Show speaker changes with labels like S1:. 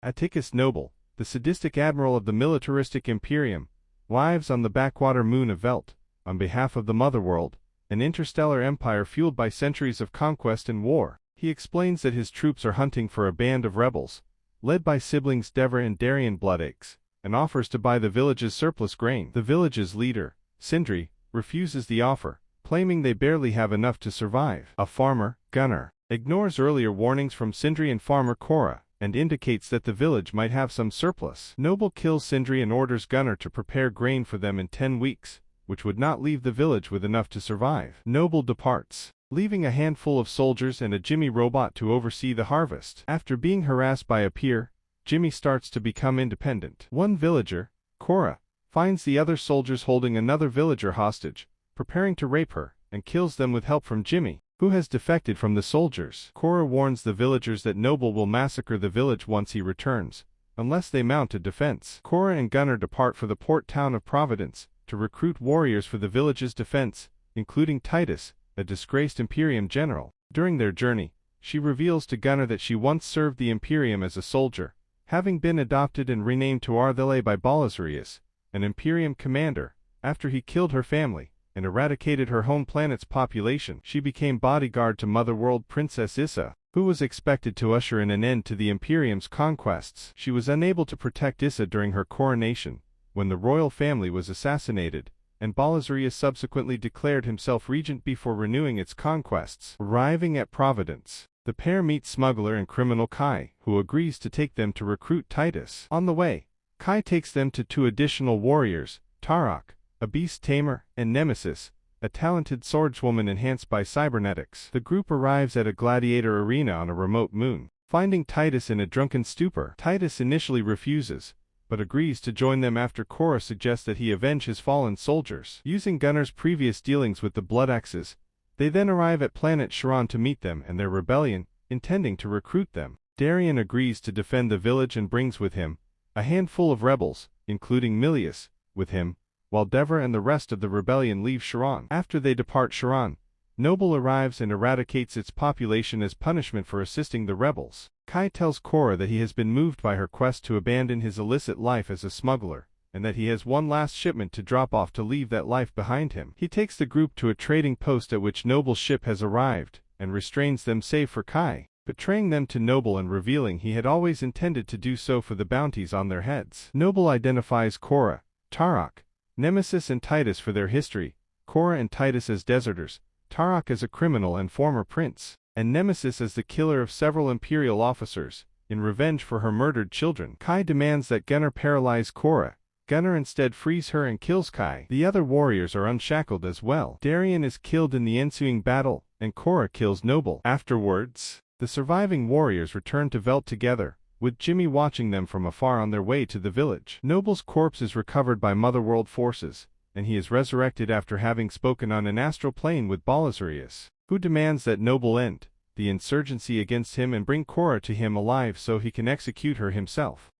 S1: Atticus Noble, the sadistic admiral of the militaristic Imperium, lives on the backwater moon of Veldt, on behalf of the Motherworld, an interstellar empire fueled by centuries of conquest and war. He explains that his troops are hunting for a band of rebels, led by siblings Devra and Darrian Bloodaxe, and offers to buy the village's surplus grain. The village's leader, Sindri, refuses the offer, claiming they barely have enough to survive. A farmer, Gunnar, ignores earlier warnings from Sindri and farmer Kora, and indicates that the village might have some surplus. Noble kills Sindri and orders Gunnar to prepare grain for them in 10 weeks, which would not leave the village with enough to survive. Noble departs, leaving a handful of soldiers and a Jimmy robot to oversee the harvest. After being harassed by a peer, Jimmy starts to become independent. One villager, Kora, finds the other soldiers holding another villager hostage, preparing to rape her, and kills them with help from Jimmy, who has defected from the soldiers. Kora warns the villagers that Noble will massacre the village once he returns, unless they mount a defense. Kora and Gunnar depart for the port town of Providence to recruit warriors for the village's defense, including Titus, a disgraced Imperium general. During their journey, she reveals to Gunnar that she once served the Imperium as a soldier, having been adopted and renamed to Arthele by Alurcerita, an Imperium commander, after he killed her family and eradicated her home planet's population. She became bodyguard to Motherworld Princess Issa, who was expected to usher in an end to the Imperium's conquests. She was unable to protect Issa during her coronation, when the royal family was assassinated, and Alurcerita subsequently declared himself regent before renewing its conquests. Arriving at Providence, the pair meet smuggler and criminal Kai, who agrees to take them to recruit Titus. On the way, Kai takes them to 2 additional warriors, Tarok, a beast tamer, and Nemesis, a talented swordswoman enhanced by cybernetics. The group arrives at a gladiator arena on a remote moon. Finding Titus in a drunken stupor, Titus initially refuses, but agrees to join them after Kora suggests that he avenge his fallen soldiers. Using Gunnar's previous dealings with the Bloodaxes, they then arrive at planet Charon to meet them and their rebellion, intending to recruit them. Darrian agrees to defend the village and brings with him a handful of rebels, including Milius, with him, while Devra and the rest of the rebellion leave Charon. After they depart Charon, Noble arrives and eradicates its population as punishment for assisting the rebels. Kai tells Kora that he has been moved by her quest to abandon his illicit life as a smuggler, and that he has one last shipment to drop off to leave that life behind him. He takes the group to a trading post at which Noble's ship has arrived, and restrains them save for Kai, betraying them to Noble and revealing he had always intended to do so for the bounties on their heads. Noble identifies Kora, Tarok, Nemesis and Titus for their history, Kora and Titus as deserters, Tarok as a criminal and former prince, and Nemesis as the killer of several Imperial officers, in revenge for her murdered children. Kai demands that Gunnar paralyze Kora. Gunnar instead frees her and kills Kai. The other warriors are unshackled as well. Darrian is killed in the ensuing battle, and Kora kills Noble. Afterwards, the surviving warriors return to Veldt together, with Jimmy watching them from afar on their way to the village. Noble's corpse is recovered by Motherworld forces, and he is resurrected after having spoken on an astral plane with Alurcerita, who demands that Noble end the insurgency against him and bring Kora to him alive so he can execute her himself.